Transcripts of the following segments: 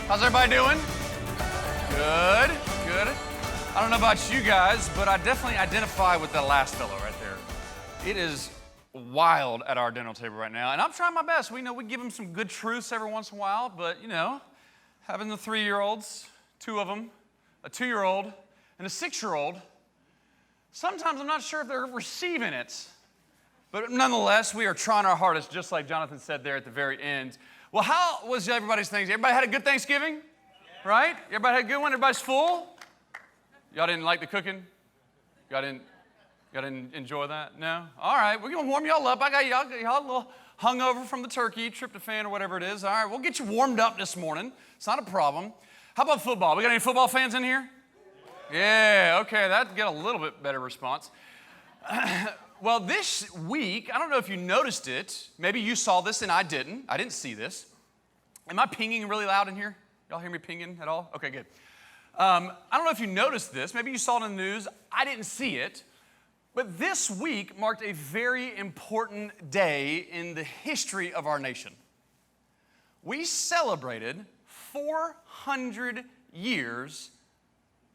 How's everybody doing? Good, good. I don't know about you guys, but I definitely identify with that last fellow right there. It is wild at our dinner table right now, and I'm trying my best. We give them some good truths every once in a while, but having the 3-year-olds, 2 of them, a 2-year-old, and a 6-year-old, sometimes I'm not sure if they're receiving it. But nonetheless, we are trying our hardest, just like Jonathan said there at the very end. Well, how was everybody's Thanksgiving? Everybody had a good Thanksgiving? Right? Everybody had a good one? Everybody's full? Y'all didn't like the cooking? Y'all didn't enjoy that? No? All right, we're going to warm y'all up. I got y'all a little hungover from the turkey, tryptophan or whatever it is. All right, we'll get you warmed up this morning. It's not a problem. How about football? We got any football fans in here? Yeah, okay, that'd get a little bit better response. Well, this week, I don't know if you noticed it. Maybe you saw this and I didn't. I didn't see this. Am I pinging really loud in here? Y'all hear me pinging at all? Okay, good. I don't know if you noticed this. Maybe you saw it in the news. I didn't see it. But this week marked a very important day in the history of our nation. We celebrated 400 years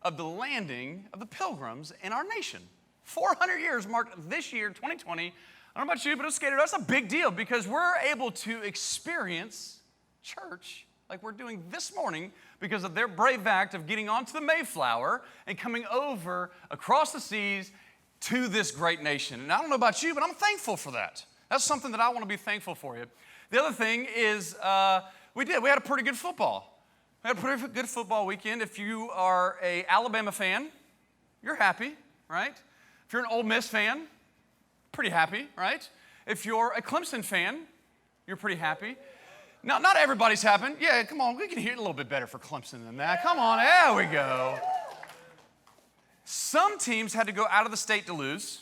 of the landing of the Pilgrims in our nation. 400 years marked this year, 2020. I don't know about you, but that's a big deal because we're able to experience church like we're doing this morning because of their brave act of getting onto the Mayflower and coming over across the seas to this great nation. And I don't know about you, but I'm thankful for that. That's something that I want to be thankful for you. The other thing is we had a pretty good football. We had a pretty good football weekend. If you are an Alabama fan, you're happy, right? If you're an Ole Miss fan, pretty happy, right? If you're a Clemson fan, you're pretty happy. Now, not everybody's happy. Yeah, come on, we can hear it a little bit better for Clemson than that. Come on, there we go. Some teams had to go out of the state to lose.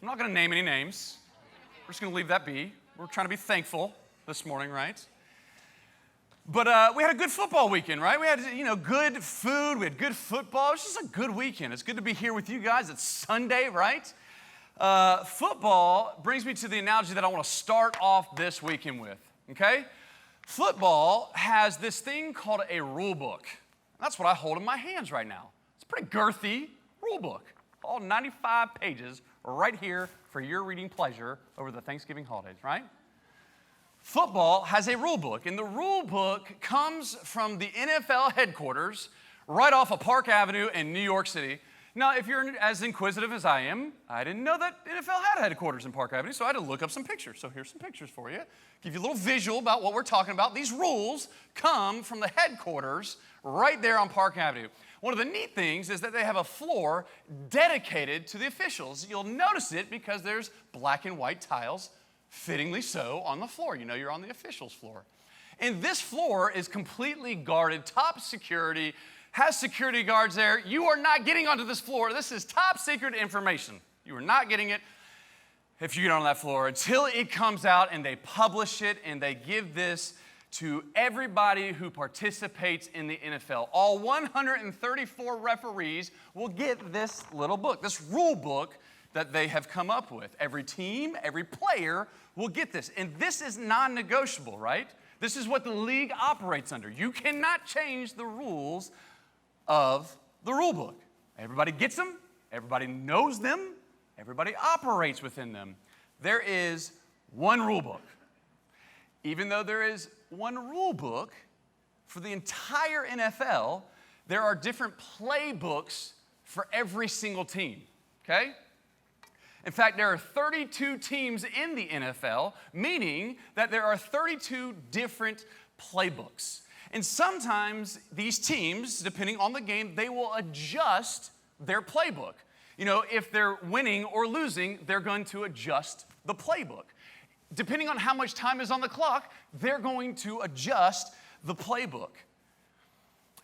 I'm not going to name any names. We're just going to leave that be. We're trying to be thankful this morning, right? But we had a good football weekend, right? We had, good food. We had good football. It was just a good weekend. It's good to be here with you guys. It's Sunday, right? Football brings me to the analogy that I want to start off this weekend with, okay? Football has this thing called a rule book. That's what I hold in my hands right now. It's a pretty girthy rule book. All 95 pages right here for your reading pleasure over the Thanksgiving holidays, right? Football has a rule book, and the rule book comes from the NFL headquarters right off of Park Avenue in New York City. Now, if you're as inquisitive as I am, I didn't know that NFL had headquarters in Park Avenue, so I had to look up some pictures. So here's some pictures for you. Give you a little visual about what we're talking about. These rules come from the headquarters right there on Park Avenue. One of the neat things is that they have a floor dedicated to the officials. You'll notice it because there's black and white tiles, fittingly so, on the floor. You know you're on the officials' floor. And this floor is completely guarded, top security, has security guards there. You are not getting onto this floor. This is top secret information. You are not getting it if you get on that floor until it comes out and they publish it and they give this to everybody who participates in the NFL. All 134 referees will get this little book, this rule book that they have come up with. Every team, every player will get this. And this is non-negotiable, right? This is what the league operates under. You cannot change the rules of the rule book. Everybody gets them. Everybody knows them. Everybody operates within them. There is one rule book. Even though there is one rule book for the entire NFL, there are different playbooks for every single team, okay? In fact, there are 32 teams in the NFL, meaning that there are 32 different playbooks. And sometimes these teams, depending on the game, they will adjust their playbook. If they're winning or losing, they're going to adjust the playbook. Depending on how much time is on the clock, they're going to adjust the playbook.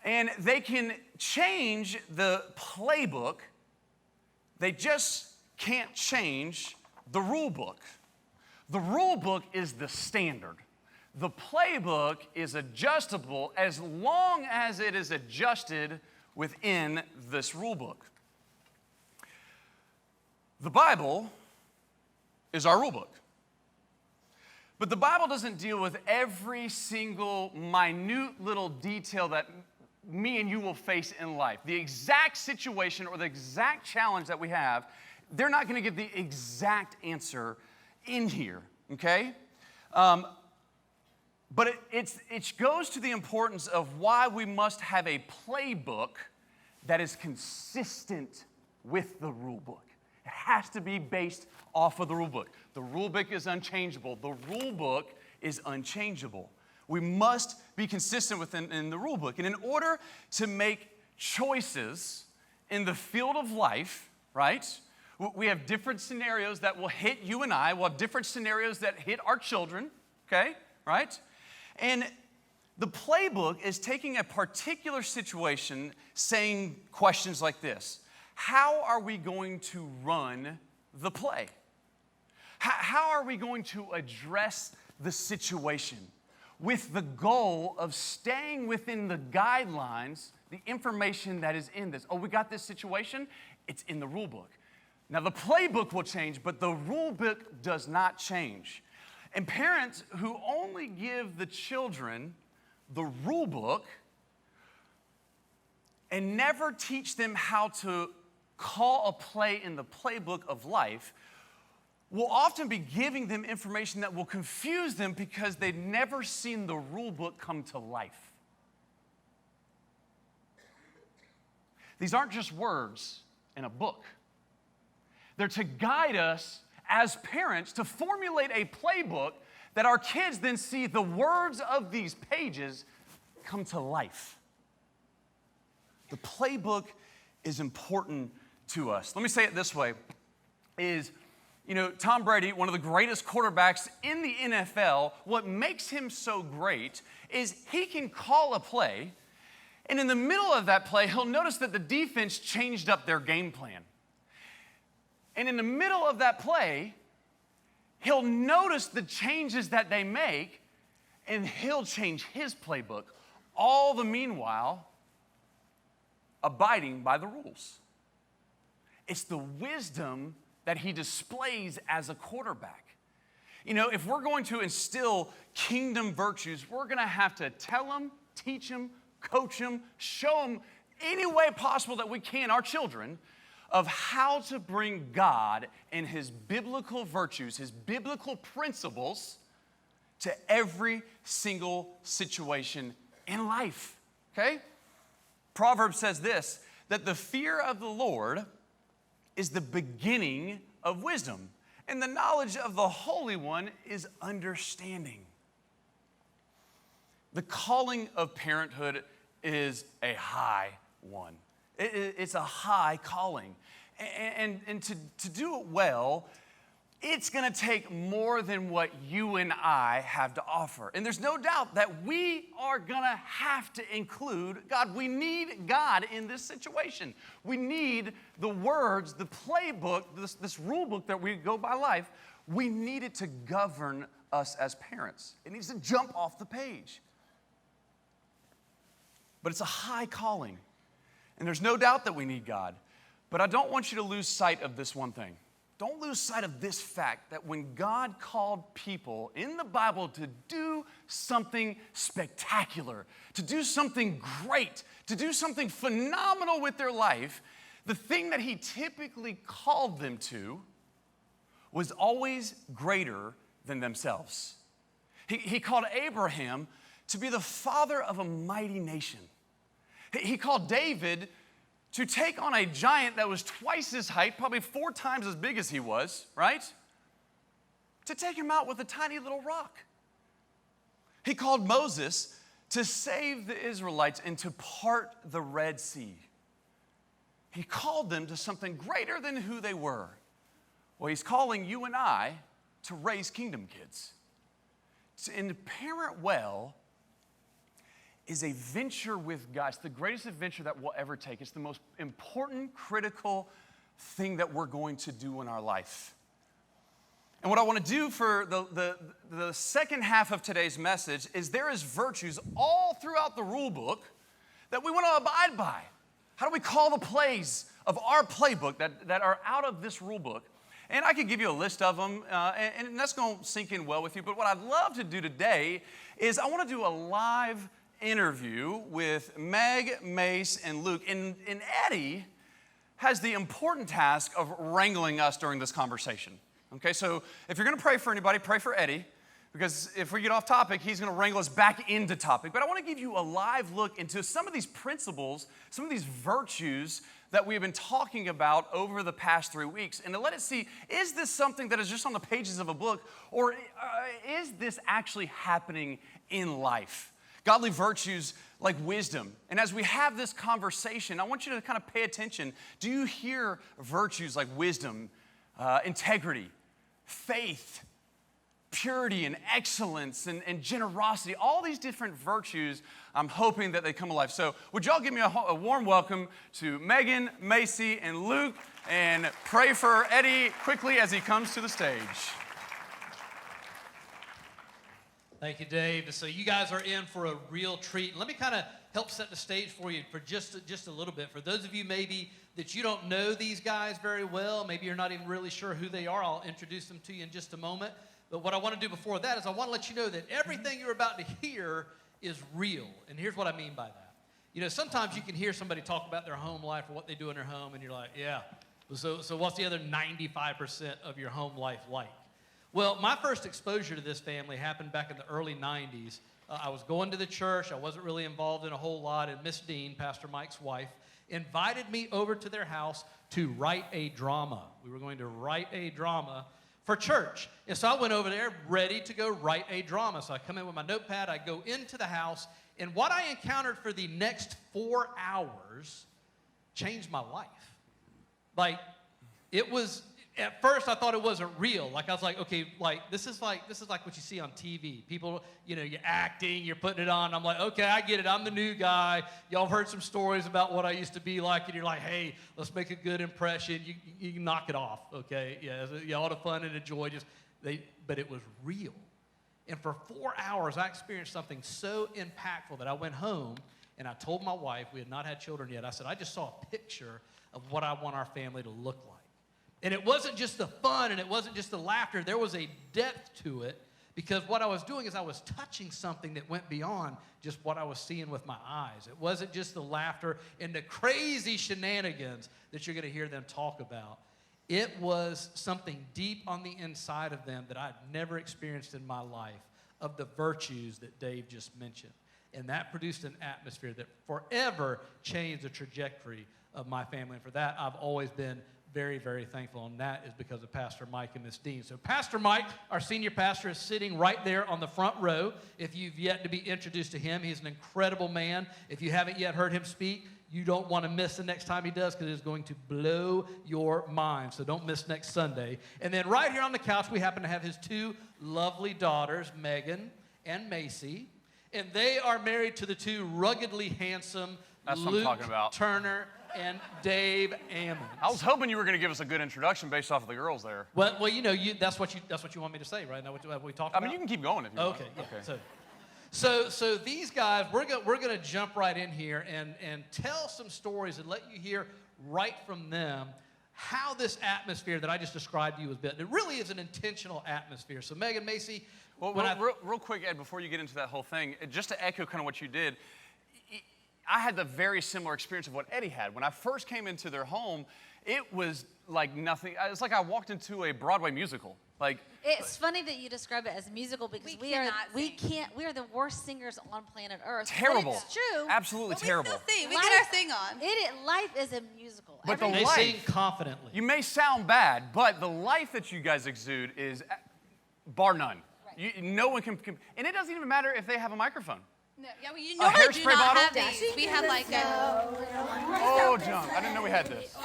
And they can change the playbook. They just can't change the rule book. The rule book is the standard. The playbook is adjustable as long as it is adjusted within this rule book. The Bible is our rule book. But the Bible doesn't deal with every single minute little detail that me and you will face in life. The exact situation or the exact challenge that we have, they're not going to give the exact answer in here, okay? But it goes to the importance of why we must have a playbook that is consistent with the rule book. It has to be based off of the rule book. The rule book is unchangeable. The rule book is unchangeable. We must be consistent within the rule book. And in order to make choices in the field of life, right, we have different scenarios that will hit you and I. We'll have different scenarios that hit our children, okay, right? And the playbook is taking a particular situation, saying questions like this. How are we going to run the play? How are we going to address the situation with the goal of staying within the guidelines, the information that is in this? Oh, we got this situation? It's in the rule book. Now, the playbook will change, but the rule book does not change. And parents who only give the children the rule book and never teach them how to call a play in the playbook of life will often be giving them information that will confuse them because they've never seen the rule book come to life. These aren't just words in a book. They're to guide us as parents to formulate a playbook that our kids then see the words of these pages come to life. The playbook is important to us. Let me say it this way, Tom Brady, one of the greatest quarterbacks in the NFL, what makes him so great is he can call a play, and in the middle of that play, he'll notice that the defense changed up their game plan. And in the middle of that play, he'll notice the changes that they make, and he'll change his playbook, all the meanwhile abiding by the rules. It's the wisdom that he displays as a quarterback. If we're going to instill kingdom virtues, we're going to have to tell them, teach them, coach them, show them any way possible that we can, our children, of how to bring God and his biblical virtues, his biblical principles to every single situation in life, okay? Proverbs says this, that the fear of the Lord is the beginning of wisdom, and the knowledge of the Holy One is understanding. The calling of parenthood is a high one. It's a high calling. And to do it well, it's going to take more than what you and I have to offer. And there's no doubt that we are going to have to include God. We need God in this situation. We need the words, the playbook, this rule book that we go by life. We need it to govern us as parents. It needs to jump off the page. But it's a high calling. And there's no doubt that we need God. But I don't want you to lose sight of this one thing. Don't lose sight of this fact that when God called people in the Bible to do something spectacular, to do something great, to do something phenomenal with their life, the thing that he typically called them to was always greater than themselves. He called Abraham to be the father of a mighty nation. He called David to take on a giant that was twice his height, probably 4 times as big as he was, right? To take him out with a tiny little rock. He called Moses to save the Israelites and to part the Red Sea. He called them to something greater than who they were. Well, he's calling you and I to raise kingdom kids. And to parent well is a venture with God. It's the greatest adventure that we'll ever take. It's the most important, critical thing that we're going to do in our life. And what I want to do for the second half of today's message is there is virtues all throughout the rule book that we want to abide by. How do we call the plays of our playbook that are out of this rule book? And I could give you a list of them, and that's going to sink in well with you. But what I'd love to do today is I want to do a live interview with Meg, Mace, and Luke. And Eddie has the important task of wrangling us during this conversation. Okay, so if you're going to pray for anybody, pray for Eddie. Because if we get off topic, he's going to wrangle us back into topic. But I want to give you a live look into some of these principles, some of these virtues that we've been talking about over the past 3 weeks. And to let it see, is this something that is just on the pages of a book, or is this actually happening in life? Godly virtues like wisdom. And as we have this conversation, I want you to kind of pay attention. Do you hear virtues like wisdom, integrity, faith, purity and excellence and generosity, all these different virtues, I'm hoping that they come alive. So would y'all give me a warm welcome to Megan, Macy, and Luke, and pray for Eddie quickly as he comes to the stage. Thank you, Dave. So you guys are in for a real treat. Let me kind of help set the stage for you for just a little bit. For those of you maybe that you don't know these guys very well, maybe you're not even really sure who they are, I'll introduce them to you in just a moment. But what I want to do before that is I want to let you know that everything you're about to hear is real. And here's what I mean by that. You know, sometimes you can hear somebody talk about their home life or what they do in their home, and you're like, yeah, so what's the other 95% of your home life like? Well, my first exposure to this family happened back in the early 90s. I was going to the church. I wasn't really involved in a whole lot, and Miss Dean, Pastor Mike's wife, invited me over to their house to write a drama. We were going to write a drama for church. And so I went over there ready to go write a drama. So I come in with my notepad, I go into the house, and what I encountered for the next 4 hours changed my life. Like, it was, at first I thought it wasn't real. Like, I was like, okay, like this is like what you see on TV. People, you know, you're acting, you're putting it on. I'm like, okay, I get it. I'm the new guy. Y'all have heard some stories about what I used to be like, and you're like, hey, let's make a good impression. You can knock it off, okay? Yeah, all the fun and the joy, but it was real. And for 4 hours, I experienced something so impactful that I went home and I told my wife, we had not had children yet, I said, I just saw a picture of what I want our family to look like. And it wasn't just the fun and it wasn't just the laughter. There was a depth to it, because what I was doing is I was touching something that went beyond just what I was seeing with my eyes. It wasn't just the laughter and the crazy shenanigans that you're going to hear them talk about. It was something deep on the inside of them that I'd never experienced in my life, of the virtues that Dave just mentioned. And that produced an atmosphere that forever changed the trajectory of my family. And for that, I've always been very, very thankful, and that is because of Pastor Mike and Miss Dean. So Pastor Mike, our senior pastor, is sitting right there on the front row. If you've yet to be introduced to him, he's an incredible man. If you haven't yet heard him speak, you don't want to miss the next time he does, because it's going to blow your mind. So don't miss next Sunday. And then right here on the couch, we happen to have his two lovely daughters, Megan and Macy. And they are married to the two ruggedly handsome Luke Turner and Dave Ammons. I was hoping you were going to give us a good introduction based off of the girls there. Well, you know, that's what you want me to say, right? Now what we talked about. I mean, you can keep going if you want. Okay. Okay. So these guys, we're going to jump right in here and tell some stories and let you hear right from them how this atmosphere that I just described to you was built. It really is an intentional atmosphere. So Megan, Macy. Well, real quick, Ed, before you get into that whole thing, just to echo kind of what you did, I had the very similar experience of what Eddie had. When I first came into their home, it was like nothing. It's like I walked into a Broadway musical. Like, it's funny that you describe it as a musical, because we are the worst singers on planet Earth. Terrible. But it's true. Absolutely terrible. We still sing. We get our thing on. Life is a musical. But they sing confidently. You may sound bad, but the life that you guys exude is bar none. Right. No one can, and it doesn't even matter if they have a microphone. No, yeah, well, you normally do not bottle? have these. We have like a... Oh, junk. I didn't know we had this.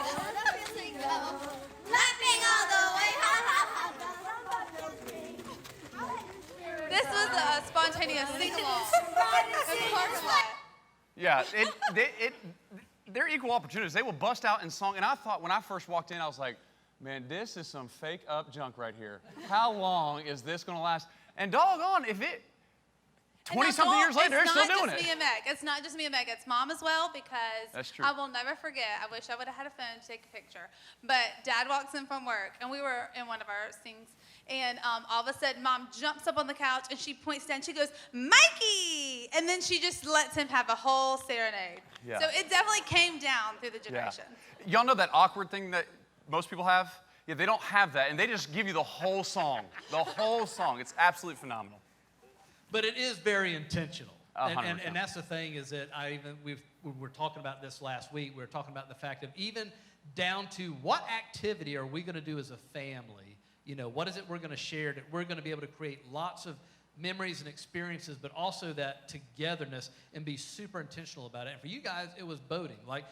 This was a spontaneous sing-along. Yeah, they're equal opportunities. They will bust out in song. And I thought when I first walked in, I was like, man, this is some fake up junk right here. How long is this going to last? And doggone, 20-something years later, they're still doing it. It's not just me and Meg. It's not just me and Meg. It's Mom as well, because That's true. I will never forget. I wish I would have had a phone to take a picture. But Dad walks in from work, and we were in one of our things, and all of a sudden, Mom jumps up on the couch, and she points down. She goes, Mikey! And then she just lets him have a whole serenade. Yeah. So it definitely came down through the generations. Yeah. Y'all know that awkward thing that most people have? Yeah, they don't have that, and they just give you the whole song. The whole song. It's absolutely phenomenal. But it is very intentional. 100%. And that's the thing, is that we were talking about this last week. We were talking about the fact of even down to what activity are we going to do as a family? You know, what is it we're going to share that we're going to be able to create lots of memories and experiences, but also that togetherness, and be super intentional about it. And for you guys, it was boating. Like,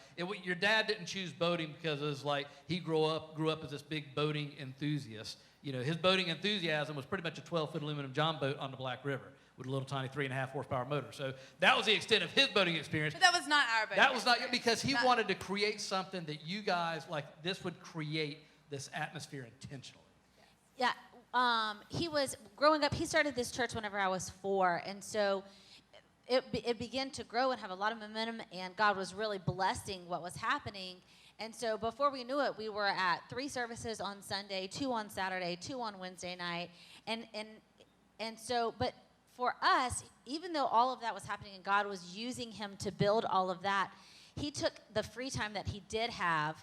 your dad didn't choose boating because it was like he grew up as this big boating enthusiast. You know, his boating enthusiasm was pretty much a 12-foot aluminum john boat on the Black River with a little tiny 3.5 horsepower motor. So that was the extent of his boating experience. But that was not our boat. That was not, because he wanted to create something that you guys, like, this would create this atmosphere intentionally. Yeah. He was growing up. He started this church whenever I was 4, and so it began to grow and have a lot of momentum, and God was really blessing what was happening. And so before we knew it, we were at 3 services on Sunday, 2 on Saturday, 2 on Wednesday night, and so, but for us, even though all of that was happening and God was using him to build all of that, he took the free time that he did have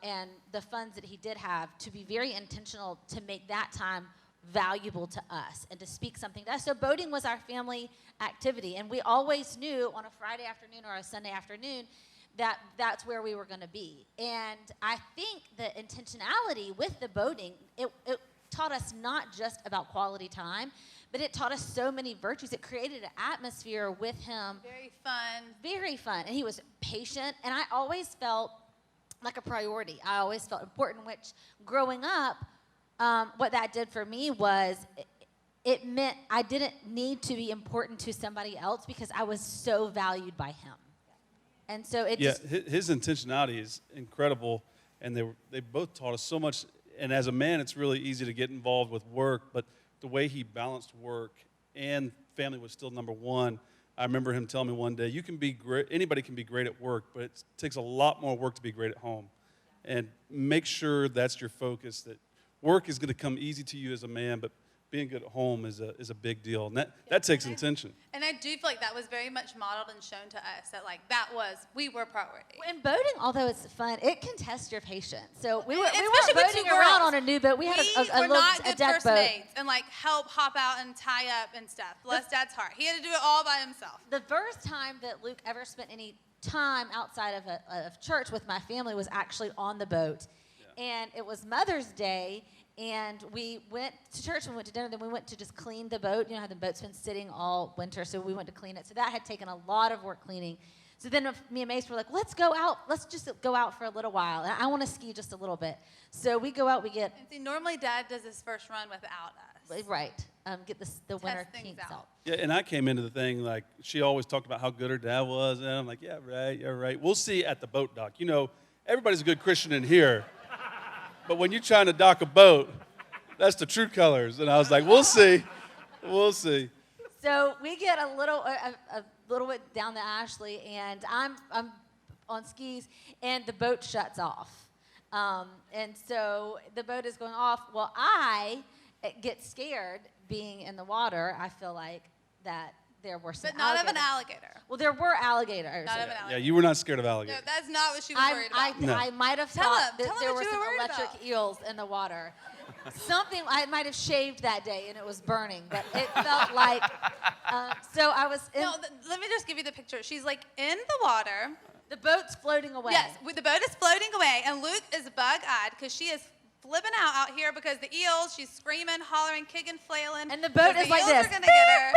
and the funds that he did have to be very intentional to make that time valuable to us and to speak something to us. So boating was our family activity, and we always knew on a Friday afternoon or a Sunday afternoon that that's where we were going to be. And I think the intentionality with the boating, it taught us not just about quality time, but it taught us so many virtues. It created an atmosphere with him. Very fun. Very fun. And he was patient, and I always felt like a priority. I always felt important, which growing up, what that did for me was it meant I didn't need to be important to somebody else because I was so valued by him. And so his intentionality is incredible, and they both taught us so much. And as a man, it's really easy to get involved with work, but the way he balanced work and family was still number one. I remember him telling me one day, you can be great, anybody can be great at work, but it takes a lot more work to be great at home. And make sure that's your focus, that work is going to come easy to you as a man, but being good at home is a big deal. And that takes intention. And I do feel like that was very much modeled and shown to us, that like we were priority. In boating, although it's fun, it can test your patience. So we weren't Especially with boating two around girls. on a new boat. We had were not good deck first boat. mates and like help hop out and tie up and stuff. Bless Dad's heart. He had to do it all by himself. The first time that Luke ever spent any time outside of church with my family was actually on the boat. Yeah. And it was Mother's Day, and we went to church and we went to dinner. Then we went to just clean the boat. You know how the boat's been sitting all winter, so we went to clean it. So that had taken a lot of work cleaning. So then me and Mace were like, let's go out. Let's just go out for a little while. And I want to ski just a little bit. So we go out. We get... And see, normally Dad does his first run without us. Right. Get the winter kinks out. Yeah, and I came into the thing, like, she always talked about how good her dad was, and I'm like, yeah, right. We'll see at the boat dock. You know, everybody's a good Christian in here. But when you're trying to dock a boat, that's the true colors. And I was like, we'll see. So we get a little bit down the Ashley, and I'm on skis, and the boat shuts off. And so the boat is going off. Well, I get scared being in the water. I feel like that there were some But not of an alligator. Well, there were alligators. Not of an alligator. Yeah, you were not scared of alligators. No, that's not what she was worried about. No. I might have Tell thought him that there what were you some were worried electric about. eels in the water. Something I might have shaved that day and it was burning, but it felt like. So I was. Let me just give you the picture. She's like in the water. The boat's floating away. Yes, the boat is floating away, and Luke is bug-eyed because she is flipping out here because the eels. She's screaming, hollering, kicking, flailing. And the boat is like this. The eels are gonna get her.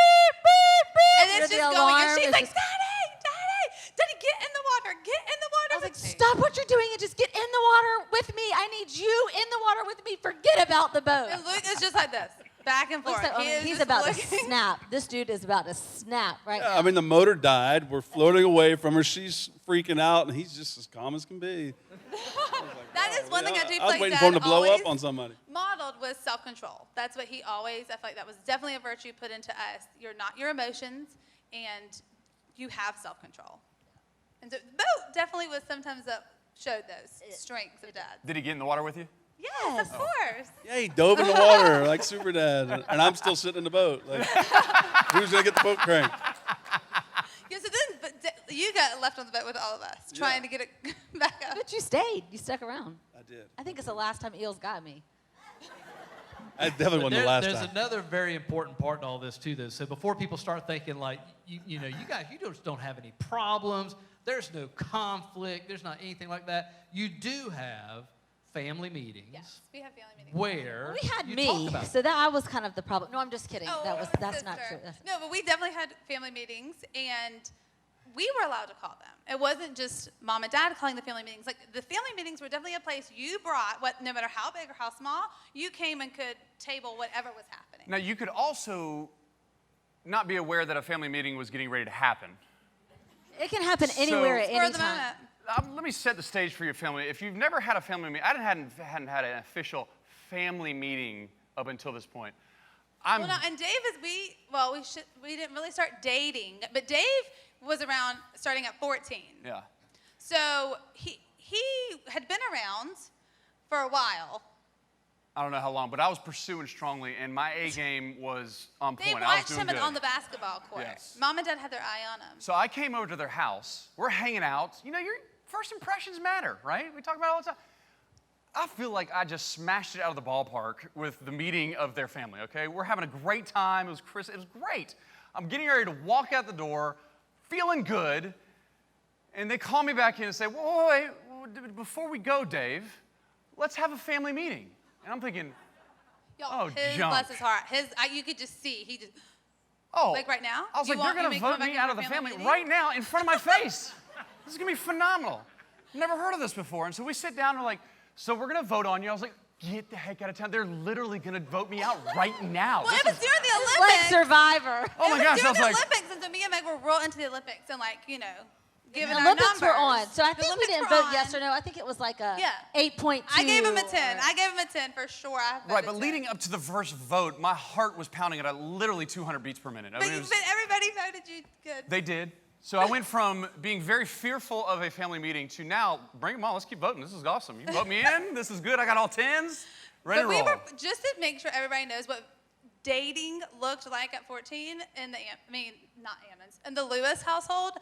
And it's just going, and she's like, Daddy, get in the water, I was like, stop what you're doing and just get in the water with me. I need you in the water with me. Forget about the boat. And Luke is just like this, back and forth. He's about to snap. This dude is about to snap right now. I mean, the motor died. We're floating away from her. She's freaking out, and he's just as calm as can be. That is one thing I do feel I was like waiting Dad for him to blow always up on somebody. modeled was self-control. That's what he always, I feel like that was definitely a virtue put into us. You're not your emotions, and you have self-control. And so Bo definitely was sometimes showed those strengths of Dad. Did he get in the water with you? Yes, of course. Yeah, he dove in the water like Super Dad, and I'm still sitting in the boat. Like, who's gonna get the boat cranked? Yeah, so then you got left on the boat with all of us, trying to get it back up. But you stayed. You stuck around. I did. I think it's the last time eels got me. I definitely wasn't the last There's time. another very important part to all this too, though. So before people start thinking like, you guys, you just don't have any problems. There's no conflict. There's not anything like that. You do have family meetings. Yes, we have family meetings. Where We had you me, talk about so that I was kind of the problem. No, I'm just kidding. Oh, That's not sister. true. No, but we definitely had family meetings, and we were allowed to call them. It wasn't just mom and dad calling the family meetings. Like, the family meetings were definitely a place you brought, no matter how big or how small, you came and could table whatever was happening. Now, you could also not be aware that a family meeting was getting ready to happen. It can happen anywhere at Spur any of the time. moment. Let me set the stage for your family. If you've never had a family meeting, I hadn't had an official family meeting up until this point. Well, no, and Dave we didn't really start dating, but Dave was around starting at 14. Yeah. So he had been around for a while. I don't know how long, but I was pursuing strongly, and my A game was on They point. I was watched doing him good. on the basketball court. Yes. Mom and dad had their eye on him. So I came over to their house. We're hanging out. You know, your first impressions matter, right? We talk about it all the time. I feel like I just smashed it out of the ballpark with the meeting of their family, okay? We're having a great time. It was great. I'm getting ready to walk out the door, feeling good, and they call me back in and say, wait, before we go, Dave, let's have a family meeting. And I'm thinking, Y'all, his bless his heart. You could just see, he just, oh. like right now? I was like, they're going to vote me out of the family meeting? right now in front of my face. This is going to be phenomenal. Never heard of this before. And so we sit down and we're like, so we're going to vote on you. I was like, get the heck out of town. They're literally going to vote me out right now. Well, it was during the It's Olympics. like Survivor. Oh my gosh, I During was the like, Olympics, and so me and Meg were real into the Olympics, and giving The our Olympics numbers. were on, so I The think we Olympics didn't were vote on. yes or no. I think it was like a Yeah. 8.2. I gave him a 10. or- I gave him a 10 for sure. I right, voted but 10. leading up to the first vote, my heart was pounding at literally 200 beats per minute. I But, mean, it was- but everybody voted you good. they did. So I went from being very fearful of a family meeting to now, bring them on, let's keep voting. This is awesome. You vote me in, this is good. I got all 10s, ready to But we roll. were, just to make sure everybody knows what dating looked like at 14 in not Ammons, in the Lewis household,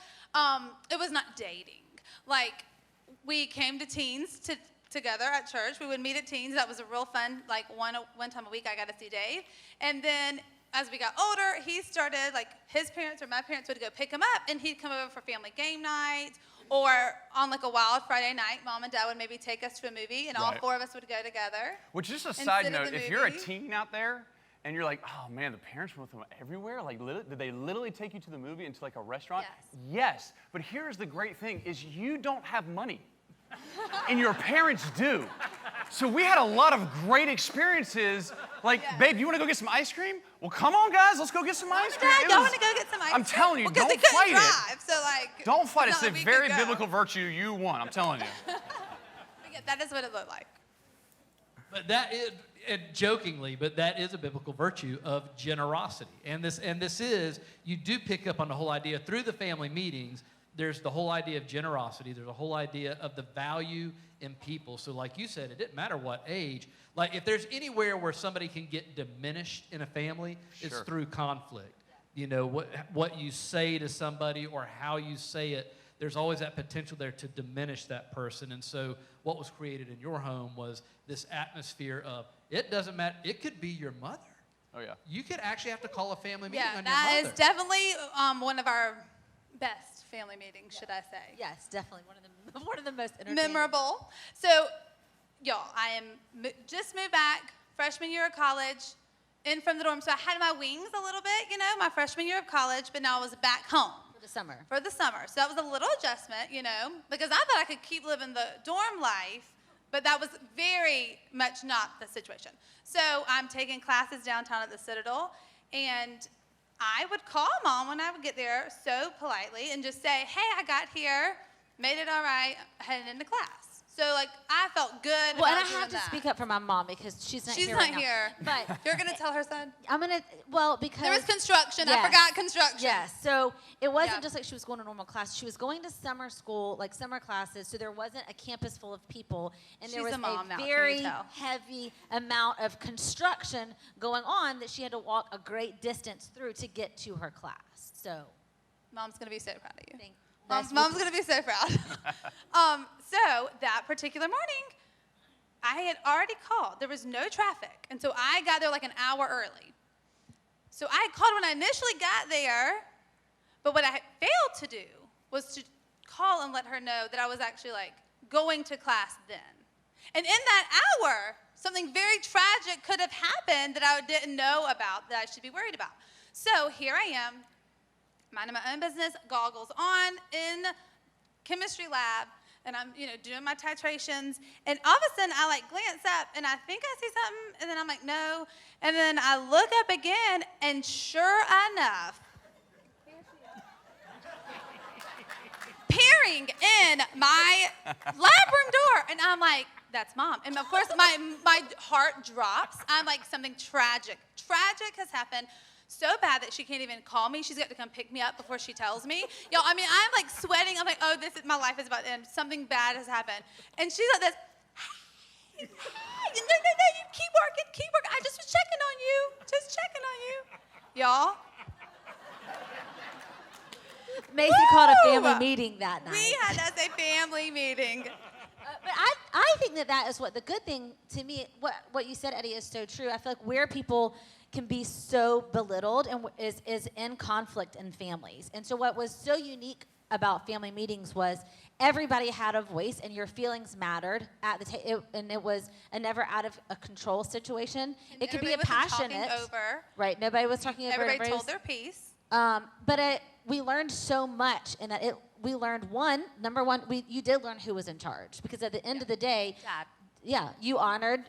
it was not dating. Like, we came to teens together at church. We would meet at teens. That was a real fun, one time a week I got to see Dave. And then as we got older, he started, his parents or my parents would go pick him up, and he'd come over for family game night, or on a wild Friday night, mom and dad would maybe take us to a movie, and all Right. 4 of us would go together. Which, just a sit side in note, the if you're a movie. teen out there and you're like, oh man, the parents were with them everywhere, did they literally take you to the movie and to a restaurant? Yes. Yes, but here's the great thing, is you don't have money. And your parents do. So we had a lot of great experiences. Babe, you want to go get some ice cream? Well, come on, guys, let's go get some ice cream. Dad, It y'all was- want to go get some ice I'm cream? telling you, Well, 'cause don't they couldn't fight it. drive, so Don't fight it. it's It's a not like we very could go. biblical virtue. You won, I'm telling you. But yeah, that is what it looked like. But that is, and jokingly, but that is a biblical virtue of generosity. And this is, you do pick up on the whole idea through the family meetings. There's the whole idea of generosity. There's a whole idea of the value in people. So like you said, it didn't matter what age. Like if there's anywhere where somebody can get diminished in a family, it's Sure. through conflict. You know, what you say to somebody or how you say it, there's always that potential there to diminish that person. And so what was created in your home was this atmosphere of, it doesn't matter, it could be your mother. Oh, yeah. You could actually have to call a family meeting Yeah, on that your is mother. definitely one of our best family meetings, should I say. Yes, definitely one of the most entertaining. Memorable. So, y'all, I am just moved back, freshman year of college, in from the dorm. So I had my wings a little bit, my freshman year of college, but now I was back home For the summer. for the summer. So that was a little adjustment, because I thought I could keep living the dorm life, but that was very much not the situation. So I'm taking classes downtown at the Citadel, and I would call mom when I would get there so politely and just say, hey, I got here, made it all right, heading into class. So, like, I felt good Well, and I about doing have to that. speak up for my mom because she's not She's here not right now. here. But You're going to tell her, son? because There was construction. I Yes. forgot construction. Yes. So it wasn't Yeah. just like she was going to normal class. She was going to summer school, like summer classes. So there wasn't a campus full of people, and there She's was a mom now, can you very tell? heavy amount of construction going on that she had to walk a great distance through to get to her class. So, Mom's going to be so proud of you. that's Mom's going to be so proud. So that particular morning, I had already called. There was no traffic. And so I got there like an hour early. So I had called when I initially got there, but what I had failed to do was to call and let her know that I was actually like going to class then. And in that hour, something very tragic could have happened that I didn't know about that I should be worried about. So here I am, minding my own business, goggles on in chemistry lab, and I'm, doing my titrations, and all of a sudden I like glance up, and I think I see something, and then I'm like, no, and then I look up again, and sure enough, peering in my lab room door, and I'm like, that's Mom. And of course, my heart drops. I'm like, something tragic has happened. So bad that she can't even call me. She's got to come pick me up before she tells me. Y'all, I'm like sweating. I'm like, oh, my life is about to end. Something bad has happened. And she's like this, hey, no, you keep working. I just was checking on you. Y'all. Macy called a Woo! family meeting that night. We had as a family meeting. But I think that is what the good thing to me, what you said, Eddie, is so true. I feel like where people can be so belittled and is in conflict in families. And so what was so unique about family meetings was everybody had a voice and your feelings mattered at the table, and it was a never out of a control situation. And it could be a everybody wasn't passionate. talking over. Right, nobody was talking over. Everybody told was, their piece. but we learned so much in that we learned number one, you did learn who was in charge, because at the end of the day, Dad. yeah, you honored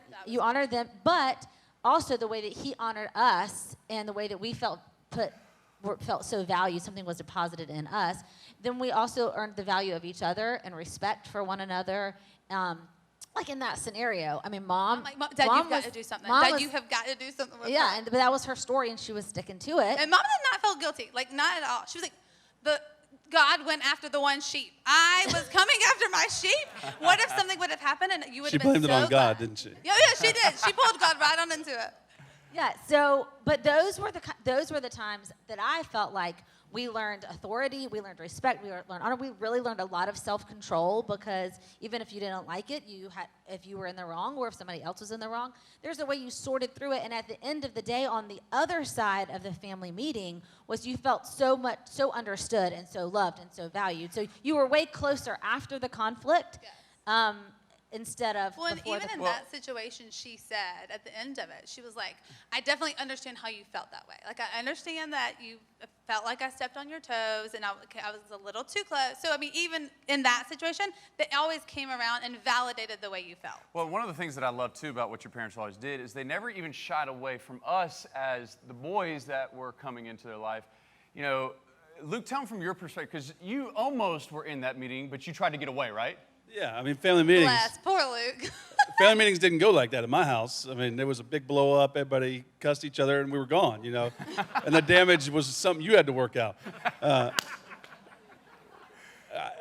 them, but also the way that he honored us and the way that we felt so valued, something was deposited in us. Then we also earned the value of each other and respect for one another. Like in that scenario, I mean, Mom, Dad, Mom you've got was- to do something. Mom Dad, was- you have got to do something with yeah, her. but that was her story, and she was sticking to it. And Mom did not feel guilty, like not at all. She was like, God went after the one sheep. I was coming after my sheep. What if something would have happened and you would She have been blamed it so on God, glad? didn't she? Yeah, she did. She pulled God right on into it. Yeah. So, but those were the times that I felt like we learned authority, we learned respect, we learned honor. We really learned a lot of self-control, because even if you didn't like it, if you were in the wrong or if somebody else was in the wrong, there's a way you sorted through it. And at the end of the day, on the other side of the family meeting, was you felt so understood and so loved and so valued. So you were way closer after the conflict. Yes. Instead of Well, and before even in that situation, she said at the end of it, she was like, I definitely understand how you felt that way. Like, I understand that you felt like I stepped on your toes and I was a little too close. So, I mean, even in that situation, they always came around and validated the way you felt. Well, one of the things that I love, too, about what your parents always did is they never even shied away from us as the boys that were coming into their life. You know, Luke, tell them from your perspective, because you almost were in that meeting, but you tried to get away, right? Yeah, I mean, family meetings. Bless, poor Luke. Family meetings didn't go like that at my house. I mean, there was a big blow up, everybody cussed each other, and we were gone, And the damage was something you had to work out.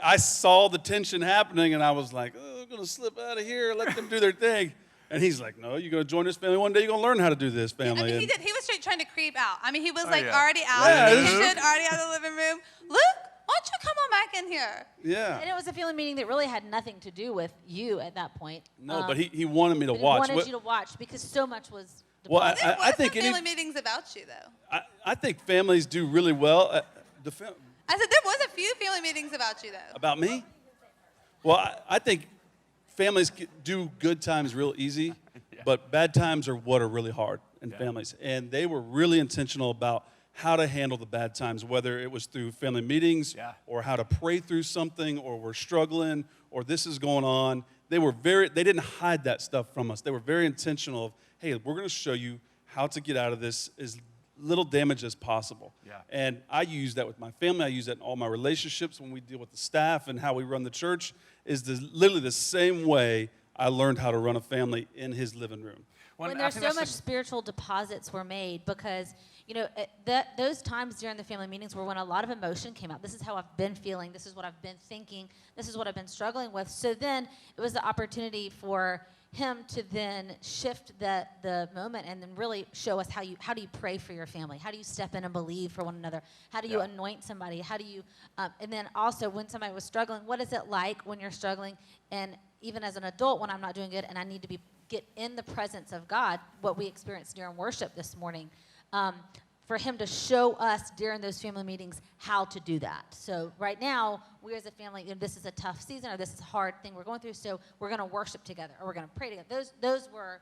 I saw the tension happening, and I was like, oh, I'm going to slip out of here, let them do their thing. And he's like, no, you're going to join this family one day, you're going to learn how to do this family. I mean, he And- did. He was straight trying to creep out. I mean, he was Oh, like yeah. already out Yeah, in the this is- kitchen, already out of the living room. Luke, why don't you come on back in here? Yeah. And it was a family meeting that really had nothing to do with you at that point. No, but he wanted me to But watch. He wanted you to watch because so much was. Well, deposited. There was I think some family meetings about you, though. I think families do really well. I said there was a few family meetings about you, though. About me? Well, I think families do good times real easy, but bad times are what are really hard in families. And they were really intentional about how to handle the bad times, whether it was through family meetings or how to pray through something, or we're struggling, or this is going on. They didn't hide that stuff from us. They were very intentional of, hey, we're going to show you how to get out of this as little damage as possible. Yeah. And I use that with my family. I use that in all my relationships when we deal with the staff and how we run the church is literally the same way I learned how to run a family in his living room. When there's so much spiritual deposits were made because, those times during the family meetings were when a lot of emotion came out. This is how I've been feeling. This is what I've been thinking. This is what I've been struggling with. So then it was the opportunity for him to then shift the moment and then really show us how do you pray for your family? How do you step in and believe for one another? How do you anoint somebody? How do you, and then also when somebody was struggling, what is it like when you're struggling? And even as an adult, when I'm not doing good and I need to get in the presence of God, what we experienced during worship this morning, for him to show us during those family meetings how to do that. So right now, we as a family, this is a tough season or this is a hard thing we're going through, so we're going to worship together or we're going to pray together. Those were...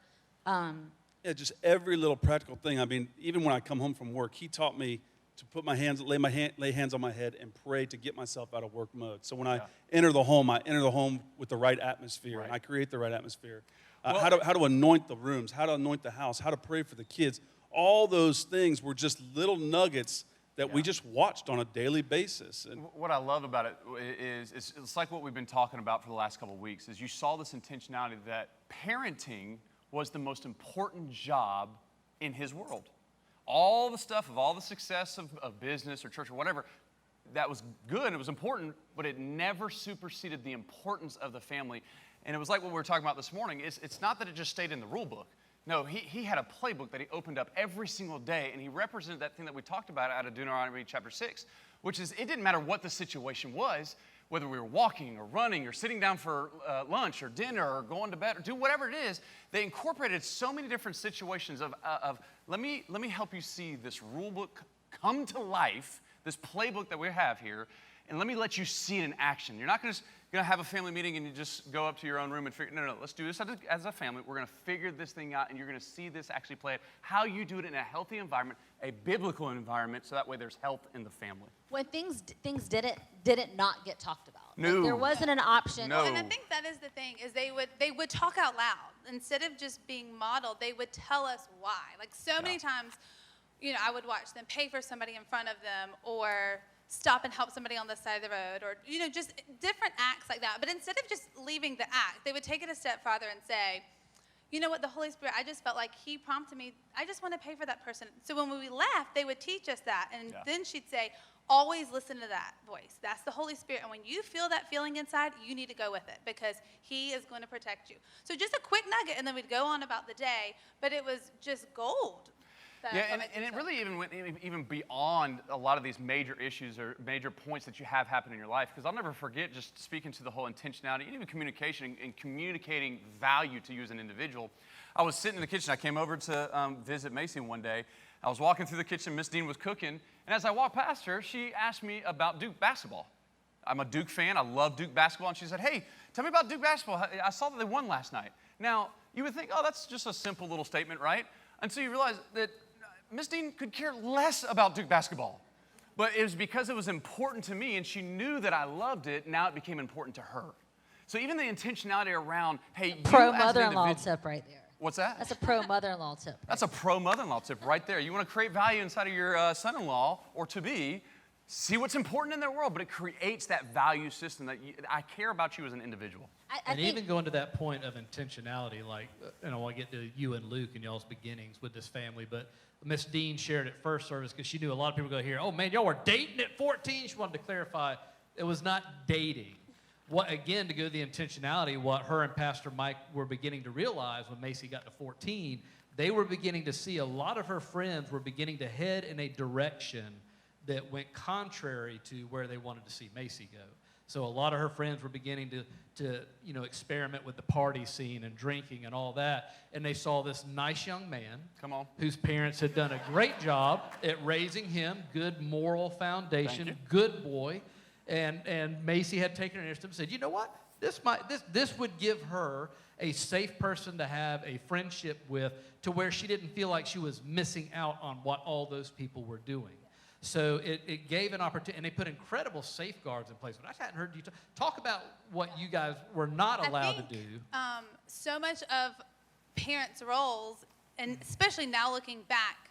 just every little practical thing. I mean, even when I come home from work, he taught me to put my hands, lay hands on my head and pray to get myself out of work mode. So when I enter the home with the right atmosphere, and I create the right atmosphere. How to anoint the rooms, how to anoint the house, how to pray for the kids. All those things were just little nuggets that we just watched on a daily basis. And what I love about it is it's like what we've been talking about for the last couple of weeks, is you saw this intentionality that parenting was the most important job in his world. All the stuff of all the success of business or church or whatever, that was good, it was important, but it never superseded the importance of the family. And it was like what we were talking about this morning. It's not that it just stayed in the rule book. No, he had a playbook that he opened up every single day, and he represented that thing that we talked about out of Deuteronomy chapter 6, which is it didn't matter what the situation was, whether we were walking or running or sitting down for lunch or dinner or going to bed or do whatever it is. They incorporated so many different situations of let me help you see this rule book come to life, this playbook that we have here, and let me let you see it in action. You're not going to have a family meeting and you just go up to your own room and figure, no, let's do this as a family. We're going to figure this thing out, and you're going to see this actually play out. How you do it in a healthy environment, a biblical environment, so that way there's health in the family. When things didn't not get talked about. No. Like, there wasn't an option. No. And I think that is the thing, is they would talk out loud. Instead of just being modeled, they would tell us why. Like so many times, I would watch them pay for somebody in front of them or stop and help somebody on the side of the road or, just different acts like that. But instead of just leaving the act, they would take it a step farther and say, you know what, the Holy Spirit, I just felt like he prompted me, I just want to pay for that person. So when we left, they would teach us that. And then she'd say, always listen to that voice. That's the Holy Spirit. And when you feel that feeling inside, you need to go with it because he is going to protect you. So just a quick nugget, and then we'd go on about the day. But it was just gold. Yeah, and it really even went even beyond a lot of these major issues or major points that you have happen in your life. Because I'll never forget just speaking to the whole intentionality and even communication and communicating value to you as an individual. I was sitting in the kitchen. I came over to visit Macy one day. I was walking through the kitchen. Miss Dean was cooking. And as I walked past her, she asked me about Duke basketball. I'm a Duke fan. I love Duke basketball. And she said, hey, tell me about Duke basketball. I saw that they won last night. Now, you would think, oh, that's just a simple little statement, right? Until you realize that Miss Dean could care less about Duke basketball. But it was because it was important to me, and she knew that I loved it. Now it became important to her. So even the intentionality around, hey, pro mother-in-law tip right there. What's that? That's a pro mother-in-law tip. That's a pro mother-in-law tip right there. You want to create value inside of your son-in-law or to-be, see what's important in their world, but it creates that value system that I care about you as an individual. And even going to that point of intentionality, like, I want to get to you and Luke and y'all's beginnings with this family, but Miss Dean shared at first service because she knew a lot of people go here, oh man, y'all were dating at 14. She wanted to clarify it was not dating. Again, to go to the intentionality, what her and Pastor Mike were beginning to realize when Macy got to 14, they were beginning to see a lot of her friends were beginning to head in a direction that went contrary to where they wanted to see Macy go. So a lot of her friends were beginning to experiment with the party scene and drinking and all that. And they saw this nice young man, whose parents had done a great job at raising him, good moral foundation, good boy. And Macy had taken an interest and said, you know what? This would give her a safe person to have a friendship with, to where she didn't feel like she was missing out on what all those people were doing. So it gave an opportunity, and they put incredible safeguards in place. But I hadn't heard you talk about what you guys were not allowed to do. So much of parents' roles, and especially now looking back,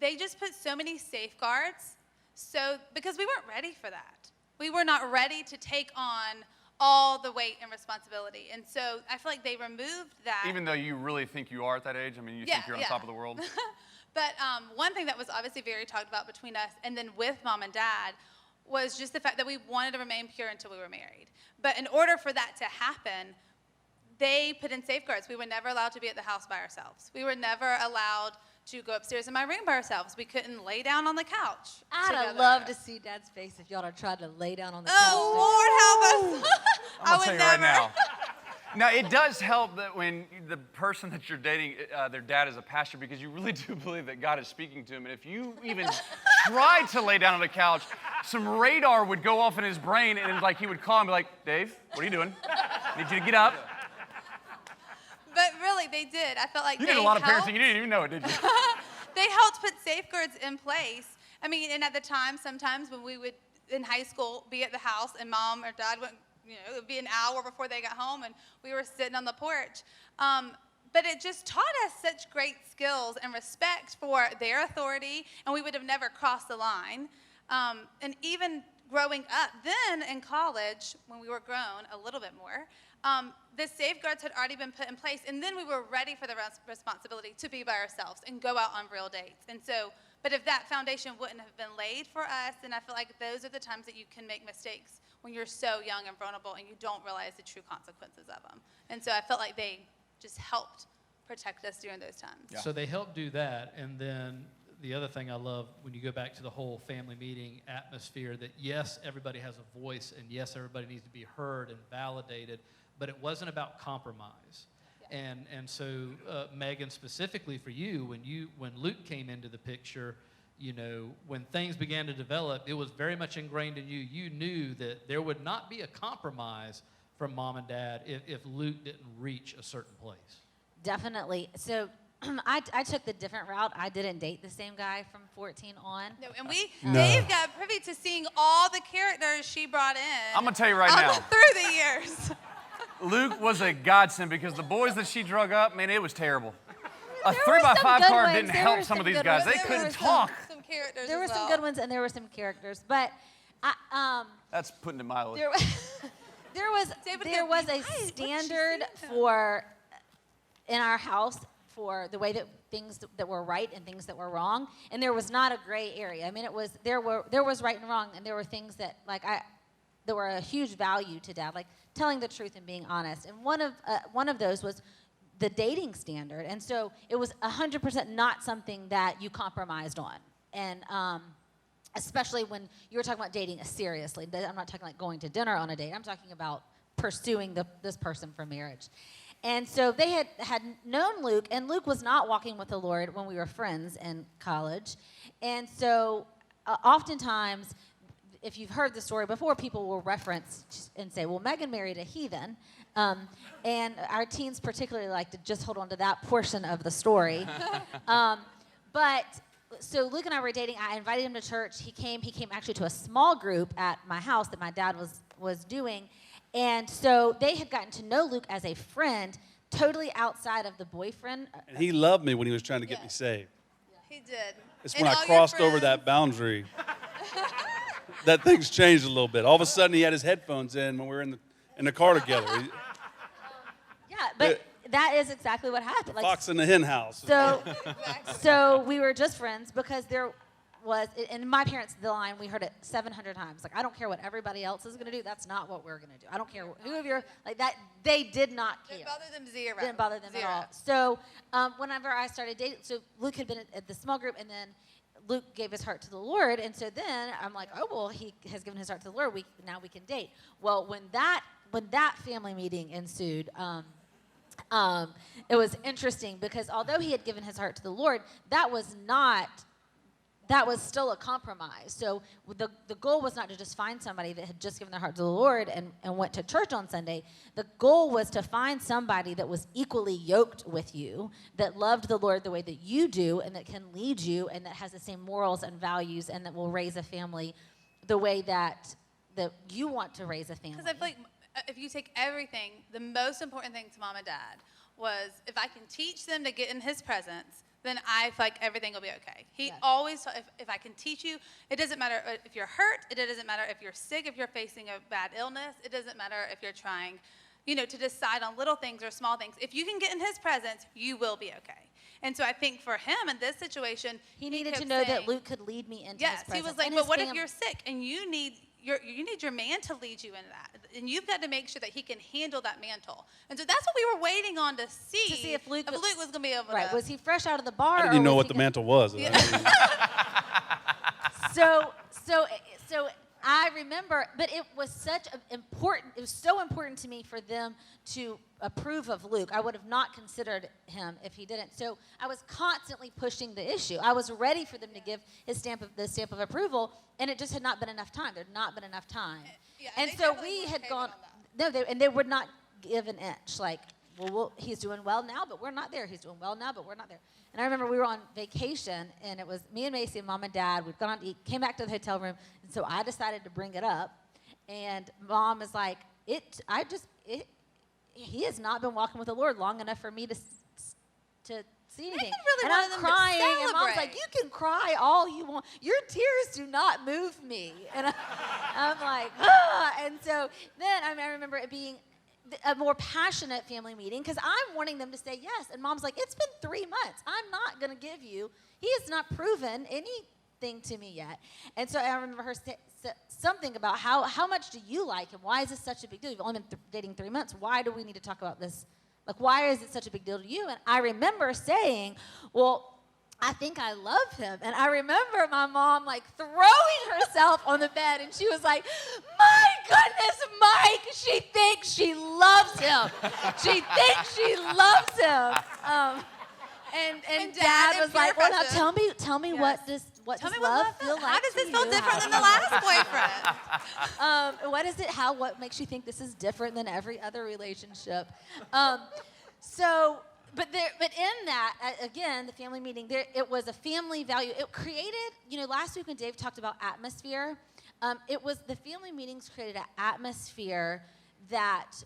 they just put so many safeguards. So because we weren't ready for that, we were not ready to take on all the weight and responsibility. And so I feel like they removed that. Even though you really think you are at that age, I mean, you think you're on top of the world. But one thing that was obviously very talked about between us and then with mom and dad was just the fact that we wanted to remain pure until we were married. But in order for that to happen, they put in safeguards. We were never allowed to be at the house by ourselves. We were never allowed to go upstairs in my room by ourselves. We couldn't lay down on the couch. I'd have loved to see Dad's face if y'all had tried to lay down on the couch. Oh, Lord help us. I'm gonna tell you right now. Now, it does help that when the person that you're dating, their dad is a pastor, because you really do believe that God is speaking to him. And if you even tried to lay down on the couch, some radar would go off in his brain, and like he would call and be like, Dave, what are you doing? Need you to get up. But really, they did. I felt like you did a lot of parenting. You didn't even know it, did you? They helped put safeguards in place. I mean, and at the time, sometimes when we would, in high school, be at the house and mom or dad went, you know, it would be an hour before they got home and we were sitting on the porch. But it just taught us such great skills and respect for their authority, and we would have never crossed the line. And even growing up, then in college, when we were grown a little bit more, the safeguards had already been put in place, and then we were ready for the responsibility to be by ourselves and go out on real dates. And so, but if that foundation wouldn't have been laid for us, then I feel like those are the times that you can make mistakes when you're so young and vulnerable and you don't realize the true consequences of them. And so I felt like they just helped protect us during those times. Yeah. So they helped do that, and then the other thing I love when you go back to the whole family meeting atmosphere, that yes, everybody has a voice, and yes, everybody needs to be heard and validated, but it wasn't about compromise. Yeah. And so Megan, specifically for you, when Luke came into the picture, you know, when things began to develop, it was very much ingrained in you. You knew that there would not be a compromise from mom and dad if Luke didn't reach a certain place. Definitely. So I took the different route. I didn't date the same guy from 14 on. No, and Dave got privy to seeing all the characters she brought in. I'm going to tell you right now. Through the years. Luke was a godsend because the boys that she drug up, man, it was terrible. A There were 3x5 some card good didn't ones. There help were some of some these good guys. ones. They There couldn't were talk. Some characters There were as some well. good ones and there were some characters, but That's putting it mildly. there was a standard for in our house for the way that things that were right and things that were wrong, and there was not a gray area. I mean, there was right and wrong, and there were things that that were a huge value to Dad, like telling the truth and being honest. And one of those was the dating standard, and so it was 100% not something that you compromised on, and especially when you were talking about dating seriously. I'm not talking like going to dinner on a date. I'm talking about pursuing this person for marriage. And so they had known Luke, and Luke was not walking with the Lord when we were friends in college. And so oftentimes, if you've heard the story before, people will reference and say, well, Megan married a heathen. And our teens particularly like to just hold on to that portion of the story. So Luke and I were dating. I invited him to church. He came actually to a small group at my house that my dad was doing. And so they had gotten to know Luke as a friend, totally outside of the boyfriend. And he loved me when he was trying to get me saved. He did. It's when I crossed over that boundary that things changed a little bit. All of a sudden, he had his headphones in when we were in the car together. Yeah, but that is exactly what happened. Fox in the hen house. So we were just friends because there was, in my parents' line, we heard it 700 times. Like, I don't care what everybody else is going to do. That's not what we're going to do. I don't care who of your, like that, they did not care. Didn't bother them zero. Didn't bother them at all. So whenever I started dating, so Luke had been at the small group, and then Luke gave his heart to the Lord, and so then I'm like, oh, well, he has given his heart to the Lord. Now we can date. Well, when that family meeting ensued, it was interesting because although he had given his heart to the Lord, that was still a compromise. So the goal was not to just find somebody that had just given their heart to the Lord and went to church on Sunday. The goal was to find somebody that was equally yoked with you, that loved the Lord the way that you do, and that can lead you, and that has the same morals and values, and that will raise a family the way that you want to raise a family. Because I feel like if you take everything, the most important thing to mom and dad was if I can teach them to get in his presence, then I feel like everything will be okay. He Yes. always, if I can teach you, it doesn't matter if you're hurt, it doesn't matter if you're sick, if you're facing a bad illness, it doesn't matter if you're trying, to decide on little things or small things. If you can get in his presence, you will be okay. And so I think for him in this situation, He needed to kept know saying, that Luke could lead me into his yes, presence. he was like, and but his what if fam- you're sick and you need your man to lead you into that, and you've got to make sure that he can handle that mantle. And so that's what we were waiting on to see if Luke was going to be able Right. to. Was he fresh out of the bar? I didn't or even know was what he the gonna- mantle was. Yeah. So I remember, but it was so important to me for them to approve of Luke. I would have not considered him if he didn't. So I was constantly pushing the issue. I was ready for them to give the stamp of approval, and it just had not been enough time. There had not been enough time. Yeah, and they so definitely we were had caving gone, on that. and they would not give an inch. Like, well, he's doing well now, but we're not there. He's doing well now, but we're not there. And I remember we were on vacation, and it was me and Macy and Mom and Dad. We'd gone out to eat, came back to the hotel room, and so I decided to bring it up. And Mom is like, he has not been walking with the Lord long enough for me to see anything. really And wanted I'm them to crying, and Mom's like, celebrate. you can cry all you want. Your tears do not move me. And I'm like, ah. And so then I remember it being a more passionate family meeting because I'm wanting them to say yes. And Mom's like, it's been 3 months. I'm not going to give you. He has not proven anything to me yet. And so I remember her something about how much do you like him? Why is this such a big deal? You've only been dating 3 months. Why do we need to talk about this? Like, why is it such a big deal to you? And I remember saying, well, I think I love him. And I remember my mom like throwing herself on the bed, and she was like, my goodness, Mike, she thinks she loves him. She thinks she loves him. And Dad in was peer like, well, now pressure. tell me Yes. what does Tell me love what feel like? How does to this feel you? different than the last boyfriend? What is it? What makes you think this is different than every other relationship? But in that, again, the family meeting, it was a family value. It created, last week when Dave talked about atmosphere, the family meetings created an atmosphere that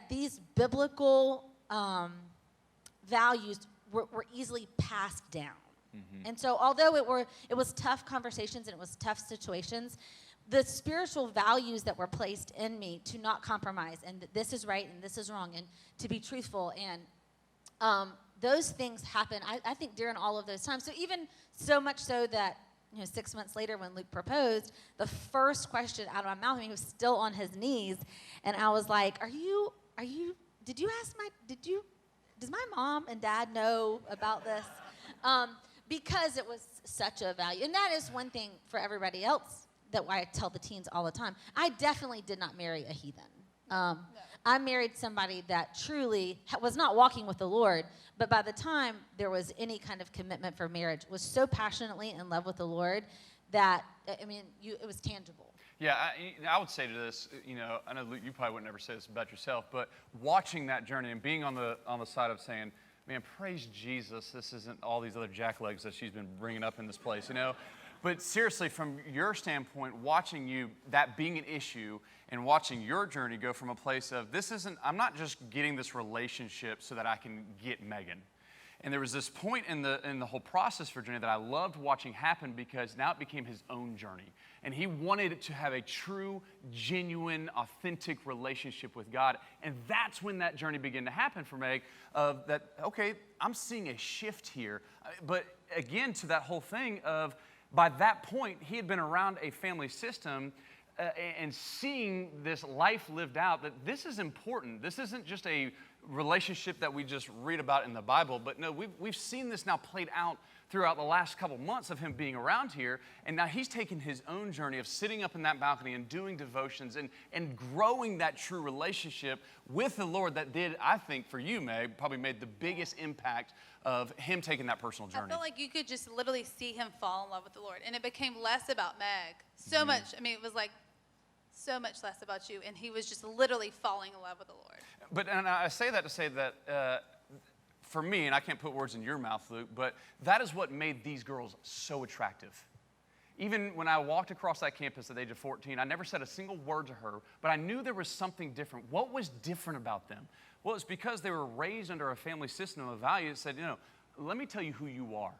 these biblical values were easily passed down. Mm-hmm. And so although it was tough conversations and it was tough situations, the spiritual values that were placed in me to not compromise and that this is right and this is wrong and to be truthful and those things happen, I think, during all of those times. So even so much so that 6 months later when Luke proposed, the first question out of my mouth, he was still on his knees, and I was like, does my mom and dad know about this? Because it was such a value. And that is one thing for everybody else that I tell the teens all the time. I definitely did not marry a heathen. No. I married somebody that truly was not walking with the Lord, but by the time there was any kind of commitment for marriage, was so passionately in love with the Lord that, it was tangible. Yeah, I would say to this, I know Luke, you probably would never say this about yourself, but watching that journey and being on the side of saying, man, praise Jesus, this isn't all these other jacklegs that she's been bringing up in this place, But seriously, from your standpoint, watching you, that being an issue, and watching your journey go from a place of, I'm not just getting this relationship so that I can get Megan. And there was this point in the whole process for Journey that I loved watching happen because now it became his own journey. And he wanted to have a true, genuine, authentic relationship with God. And that's when that journey began to happen for Meg of that, okay, I'm seeing a shift here. But again, to that whole thing of, by that point, he had been around a family system and seeing this life lived out, that this is important. This isn't just a relationship that we just read about in the Bible, but no, we've seen this now played out throughout the last couple months of him being around here, and now he's taken his own journey of sitting up in that balcony and doing devotions and growing that true relationship with the Lord that did, I think, for you, Meg, probably made the biggest impact of him taking that personal journey. I felt like you could just literally see him fall in love with the Lord, and it became less about Meg. So much, it was like so much less about you, and he was just literally falling in love with the Lord. But and I say that to say that for me, and I can't put words in your mouth, Luke, but that is what made these girls so attractive. Even when I walked across that campus at the age of 14, I never said a single word to her, but I knew there was something different. What was different about them? Well, it's because they were raised under a family system of values that said, let me tell you who you are.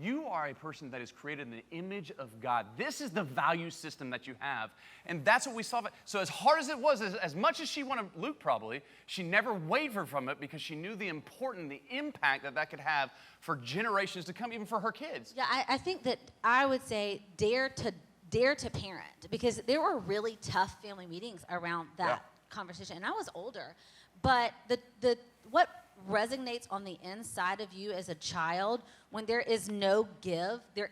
You are a person that is created in the image of God. This is the value system that you have. And that's what we saw. So as hard as it was, as much as she wanted Luke probably, she never wavered from it because she knew the impact that could have for generations to come, even for her kids. Yeah, I think that I would say dare to parent, because there were really tough family meetings around that conversation. And I was older. But what resonates on the inside of you as a child, when there is no give, there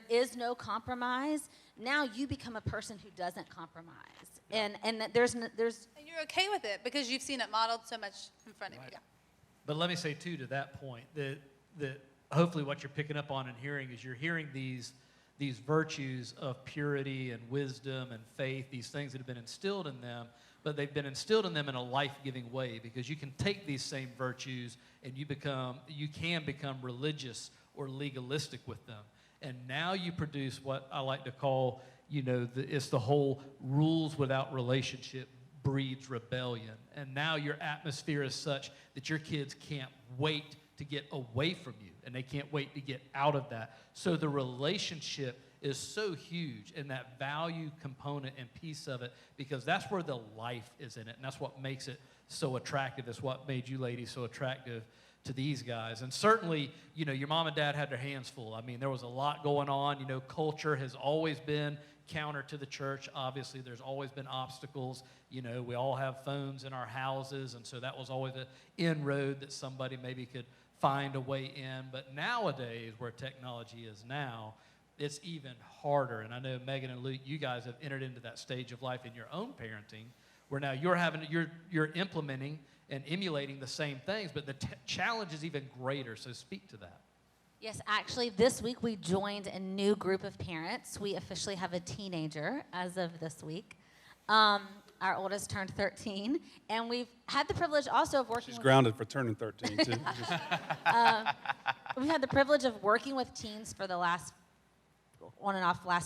is no compromise, now you become a person who doesn't compromise. And that there's And you're okay with it because you've seen it modeled so much in front of you. Yeah. But let me say, too, to that point, that hopefully what you're picking up on and hearing is you're hearing these virtues of purity and wisdom and faith, these things that have been instilled in them, but they've been instilled in them in a life-giving way, because you can take these same virtues and you can become religious or legalistic with them. And now you produce what I like to call, it's the whole rules without relationship breeds rebellion. And now your atmosphere is such that your kids can't wait to get away from you, and they can't wait to get out of that. So the relationship is so huge, and that value component and piece of it, because that's where the life is in it, and that's what makes it so attractive. That's what made you ladies so attractive to these guys. And certainly, your mom and dad had their hands full. I mean, there was a lot going on. Culture has always been counter to the church. Obviously, there's always been obstacles. We all have phones in our houses, and so that was always an inroad that somebody maybe could find a way in. But nowadays, where technology is now, it's even harder. And I know Megan and Luke, you guys have entered into that stage of life in your own parenting, where now you're implementing and emulating the same things, but the challenge is even greater. So speak to that. Yes, actually, this week we joined a new group of parents. We officially have a teenager as of this week. Our oldest turned 13, and we've had the privilege also of working. She's grounded for turning 13 too. We've had the privilege of working with teens for the last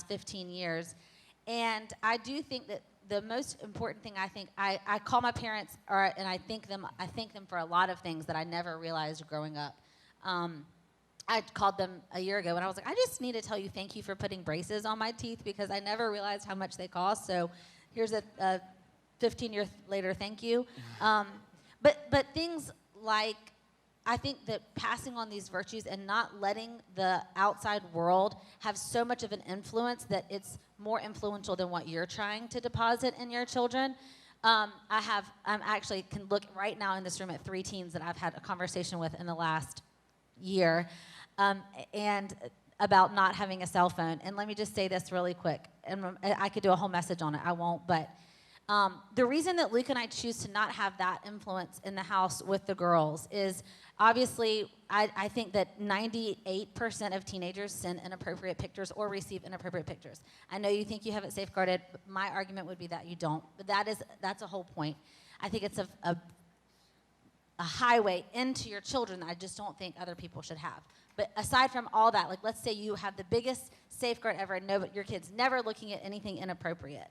15 years, and I do think that the most important thing, I call my parents, and I thank them for a lot of things that I never realized growing up. I called them a year ago, and I was like, I just need to tell you thank you for putting braces on my teeth, because I never realized how much they cost. So here's a 15 years later thank you. But things like, I think that passing on these virtues and not letting the outside world have so much of an influence that it's more influential than what you're trying to deposit in your children. I'm actually can look right now in this room at 3 teens that I've had a conversation with in the last year, and about not having a cell phone. And let me just say this really quick, and I could do a whole message on it. I won't, but the reason that Luke and I choose to not have that influence in the house with the girls is, obviously, I think that 98% of teenagers send inappropriate pictures or receive inappropriate pictures. I know you think you have it safeguarded, but my argument would be that you don't. But that's a whole point. I think it's a highway into your children that I just don't think other people should have. But aside from all that, like, let's say you have the biggest safeguard ever and know but your kid's never looking at anything inappropriate.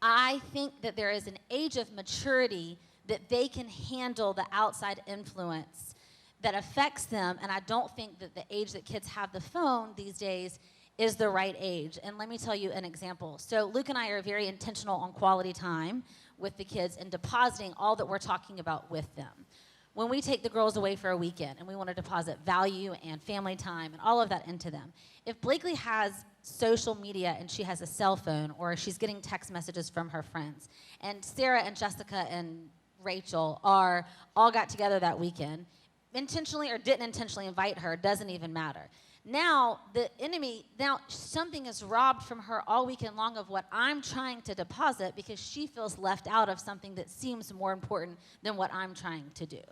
I think that there is an age of maturity that they can handle the outside influence that affects them, and I don't think that the age that kids have the phone these days is the right age. And let me tell you an example. So Luke and I are very intentional on quality time with the kids and depositing all that we're talking about with them. When we take the girls away for a weekend and we want to deposit value and family time and all of that into them, if Blakely has social media and she has a cell phone, or she's getting text messages from her friends, and Sarah and Jessica and Rachel all got together that weekend, intentionally or didn't intentionally invite her, doesn't even matter. Now something is robbed from her all weekend long of what I'm trying to deposit, because she feels left out of something that seems more important than what I'm trying to do.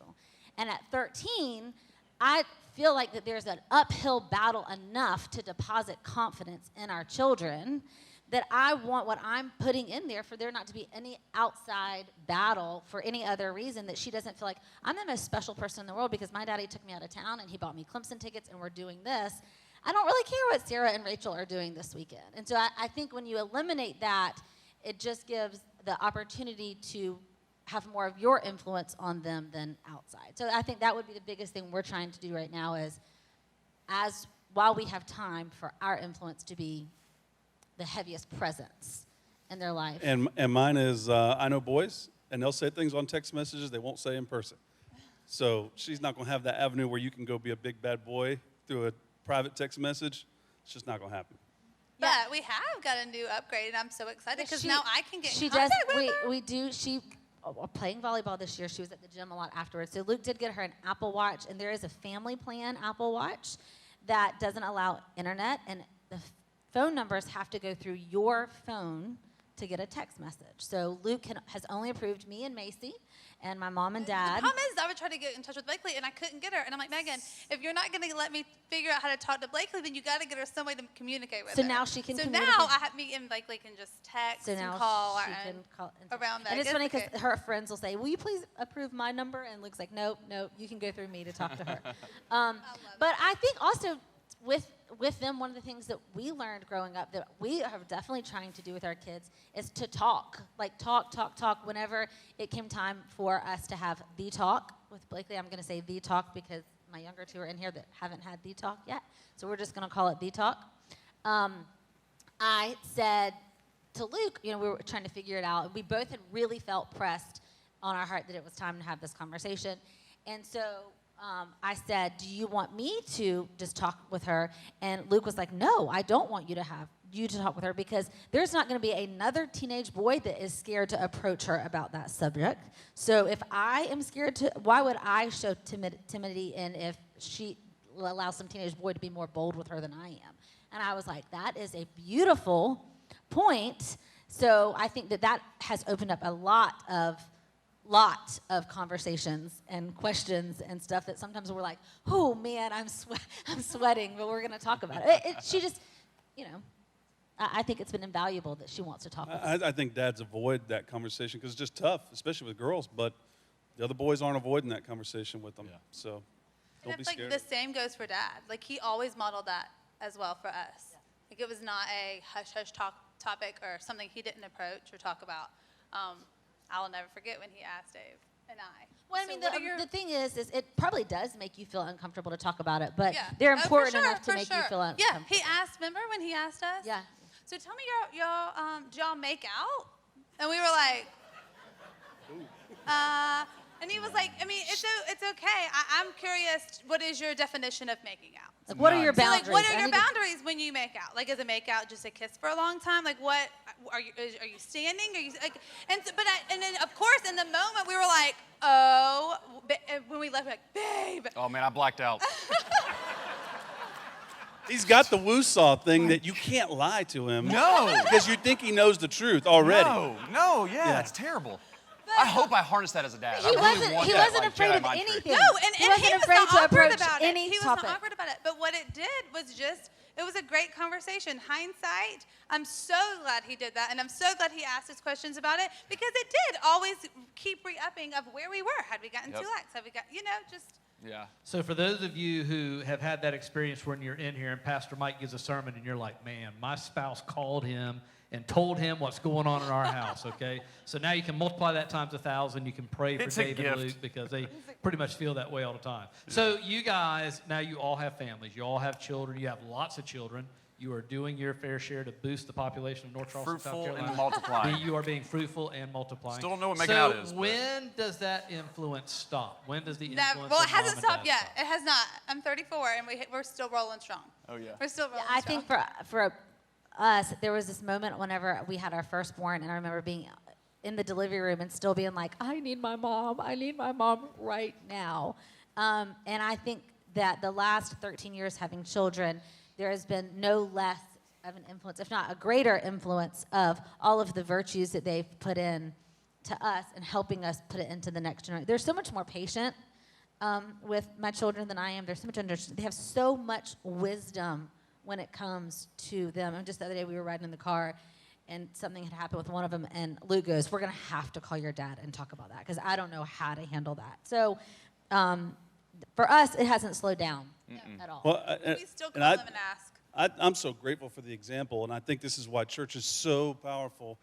And at 13, I feel like that there's an uphill battle enough to deposit confidence in our children that I want what I'm putting in there for there not to be any outside battle for any other reason, that she doesn't feel like I'm the most special person in the world because my daddy took me out of town and he bought me Clemson tickets and we're doing this. I don't really care what Sarah and Rachel are doing this weekend. And so I think when you eliminate that, it just gives the opportunity to have more of your influence on them than outside. So I think that would be the biggest thing we're trying to do right now is while we have time for our influence to be the heaviest presence in their life. And mine is, I know boys, and they'll say things on text messages they won't say in person. So she's not going to have that avenue where you can go be a big bad boy through a private text message. It's just not going to happen. But we have got a new upgrade, and I'm so excited because now I can get in She contact does. with her. We do. She playing volleyball this year. She was at the gym a lot afterwards. So Luke did get her an Apple Watch, and there is a family plan Apple Watch that doesn't allow internet, and the phone numbers have to go through your phone to get a text message. So Luke has only approved me and Macy and my mom and dad. The problem is I would try to get in touch with Blakely, and I couldn't get her. And I'm like, Megan, if you're not going to let me figure out how to talk to Blakely, then you got to get her some way to communicate with her. So now she can So communicate. now me and Blakely can just text So now and call she can call around that. And it's funny because her friends will say, "Will you please approve my number?" And Luke's like, "Nope, you can go through me to talk to her." But I think also with them, one of the things that we learned growing up that we are definitely trying to do with our kids is to talk. Like talk. Whenever it came time for us to have the talk with Blakely, I'm going to say the talk because my younger two are in here that haven't had the talk yet. So we're just going to call it the talk. I said to Luke, we were trying to figure it out. And we both had really felt pressed on our heart that it was time to have this conversation. And so I said, do you want me to just talk with her? And Luke was like, no, I don't want you to talk with her because there's not going to be another teenage boy that is scared to approach her about that subject. So if I am scared why would I show timidity in if she allows some teenage boy to be more bold with her than I am? And I was like, that is a beautiful point. So I think that has opened up a lot of conversations and questions and stuff that sometimes we're like, oh man, I'm sweating, but we're going to talk about it. She just, I think it's been invaluable that she wants to talk with us. I think dads avoid that conversation because it's just tough, especially with girls, but the other boys aren't avoiding that conversation with them. Yeah. So don't be scared. The same goes for Dad. Like, he always modeled that as well for us. Yeah. Like, it was not a hush-hush topic or something he didn't approach or talk about. I'll never forget when he asked Dave and I. Well, I mean, the thing is it probably does make you feel uncomfortable to talk about it, but yeah. they're important enough to make you feel uncomfortable. Yeah, he asked, remember when he asked us? Yeah. So tell me, did y'all make out? And we were like, and he was like, I mean, it's okay. I'm curious, what is your definition of making out? Like, what are your boundaries? So, like, what are your boundaries when you make out? Like, is a make out just a kiss for a long time? Like, what are you standing? Are you like? And then of course in the moment we were like, oh, when we left, we're like, babe. Oh man, I blacked out. He's got the woo-saw thing that you can't lie to him. No. Because you think he knows the truth already. No, yeah, it's terrible. I hope I harnessed that as a dad. He wasn't afraid of anything. No, and he wasn't afraid to approach any topic. He was not awkward about it. But what it did was it was a great conversation. Hindsight, I'm so glad he did that, and I'm so glad he asked us questions about it because it did always keep re-upping of where we were. Had we gotten too lax? Had we got, just... Yeah. So for those of you who have had that experience when you're in here and Pastor Mike gives a sermon and you're like, man, my spouse called him and told him what's going on in our house, okay? So now you can multiply that times 1,000. You can pray for Dave and Luke because they pretty much feel that way all the time. So you guys, now you all have families. You all have children. You have lots of children. You are doing your fair share to boost the population of North Charleston, South Carolina. Fruitful and multiplying. You are being fruitful and multiplying. Still don't know what making out is. So when does that influence stop? When does the influence Well, it of mom hasn't and stopped dad yet. stop? It has not. I'm 34, and we're still rolling strong. Oh, yeah. We're still rolling I strong. think for us, there was this moment whenever we had our firstborn, and I remember being in the delivery room and still being like, I need my mom right now. And I think that the last 13 years having children, there has been no less of an influence, if not a greater influence, of all of the virtues that they've put in to us and helping us put it into the next generation. They're so much more patient with my children than I am. They're so much they have so much wisdom when it comes to them. And just the other day we were riding in the car and something had happened with one of them, and Luke goes, we're going to have to call your dad and talk about that because I don't know how to handle that. So for us, it hasn't slowed down at all. Well, we still call them and ask. I'm so grateful for the example, and I think this is why church is so powerful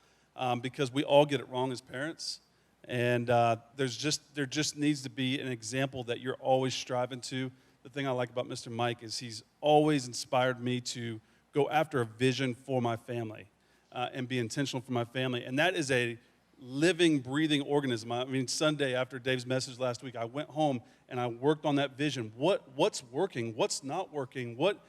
because we all get it wrong as parents. And there just needs to be an example that you're always striving to. The thing I like about Mr. Mike is he's always inspired me to go after a vision for my family and be intentional for my family. And that is a living, breathing organism. I mean, Sunday after Dave's message last week, I went home and I worked on that vision. What's working? What's not working? What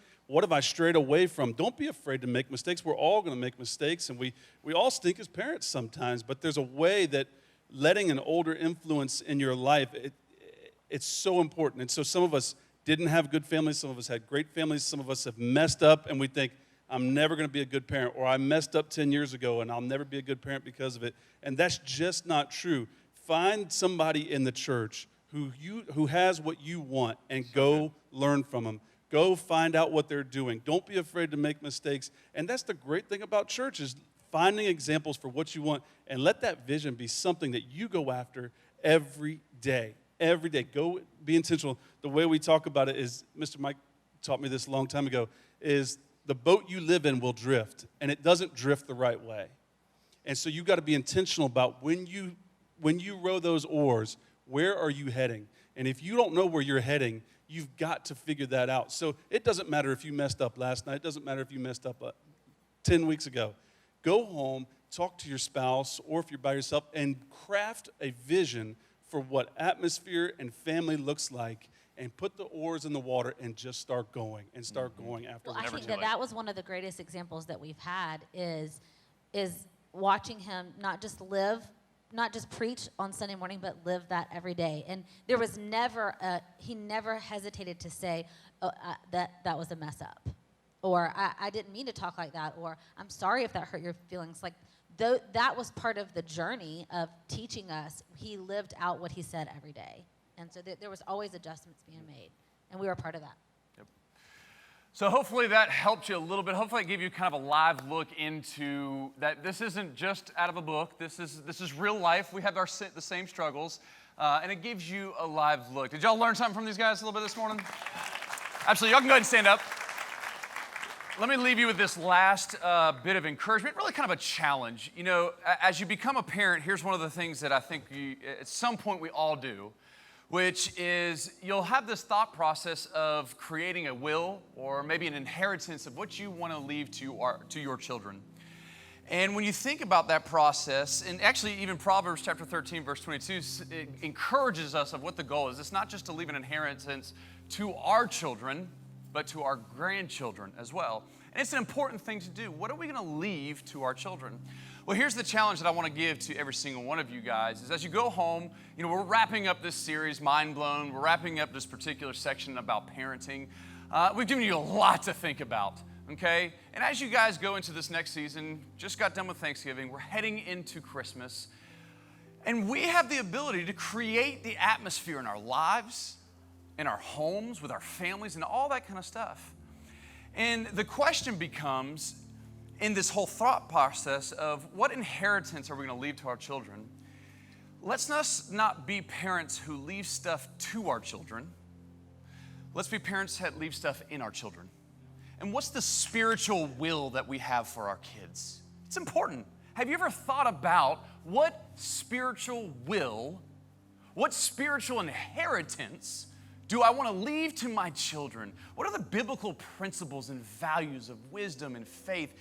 have I strayed away from? Don't be afraid to make mistakes. We're all going to make mistakes, and we all stink as parents sometimes, but there's a way that letting an older influence in your life, it's so important. And so some of us didn't have good families. Some of us had great families. Some of us have messed up, and we think, I'm never going to be a good parent, or I messed up 10 years ago, and I'll never be a good parent because of it. And that's just not true. Find somebody in the church who has what you want, and go learn from them. Go find out what they're doing. Don't be afraid to make mistakes. And that's the great thing about church, is finding examples for what you want, and let that vision be something that you go after every day. Every day. Go be intentional. The way we talk about it is, Mr. Mike taught me this a long time ago, is the boat you live in will drift, and it doesn't drift the right way. And so you got to be intentional about when you row those oars, where are you heading? And if you don't know where you're heading, you've got to figure that out. So it doesn't matter if you messed up last night. It doesn't matter if you messed up 10 weeks ago. Go home, talk to your spouse, or if you're by yourself, and craft a vision for what atmosphere and family looks like, and put the oars in the water and just start going after. Well, I think that was one of the greatest examples that we've had is watching him not just preach on Sunday morning, but live that every day. And there was he never hesitated to say, that was a mess up. Or I didn't mean to talk like that. Or I'm sorry if that hurt your feelings. Like, that was part of the journey of teaching us. He lived out what he said every day. And so there was always adjustments being made. And we were part of that. Yep. So hopefully that helped you a little bit. Hopefully it gave you kind of a live look into that. This isn't just out of a book. This is real life. We have the same struggles. And it gives you a live look. Did y'all learn something from these guys a little bit this morning? Absolutely. Y'all can go ahead and stand up. Let me leave you with this last bit of encouragement, really kind of a challenge. You know, as you become a parent, here's one of the things that I think at some point we all do, which is you'll have this thought process of creating a will or maybe an inheritance of what you want to leave to your children. And when you think about that process, and actually even Proverbs chapter 13, verse 22, it encourages us of what the goal is. It's not just to leave an inheritance to our children, but to our grandchildren as well. And it's an important thing to do. What are we going to leave to our children? Well, here's the challenge that I want to give to every single one of you guys, is as you go home, you know, we're wrapping up this series, Mind Blown. We're wrapping up this particular section about parenting. We've given you a lot to think about, okay? And as you guys go into this next season, just got done with Thanksgiving, we're heading into Christmas, and we have the ability to create the atmosphere in our lives, in our homes, with our families, and all that kind of stuff. And the question becomes, in this whole thought process of what inheritance are we going to leave to our children, let's not be parents who leave stuff to our children. Let's be parents that leave stuff in our children. And what's the spiritual will that we have for our kids? It's important. Have you ever thought about what spiritual will, what spiritual inheritance do I want to leave to my children? What are the biblical principles and values of wisdom and faith?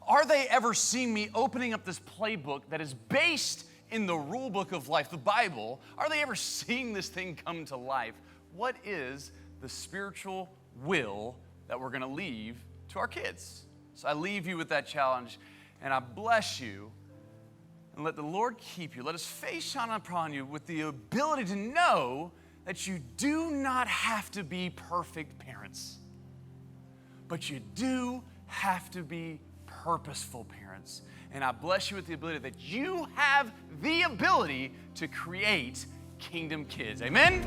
Are they ever seeing me opening up this playbook that is based in the rule book of life, the Bible? Are they ever seeing this thing come to life? What is the spiritual will that we're going to leave to our kids? So I leave you with that challenge, and I bless you, and let the Lord keep you. Let His face shine upon you with the ability to know that you do not have to be perfect parents, but you do have to be purposeful parents. And I bless you with the ability that you have the ability to create kingdom kids. Amen?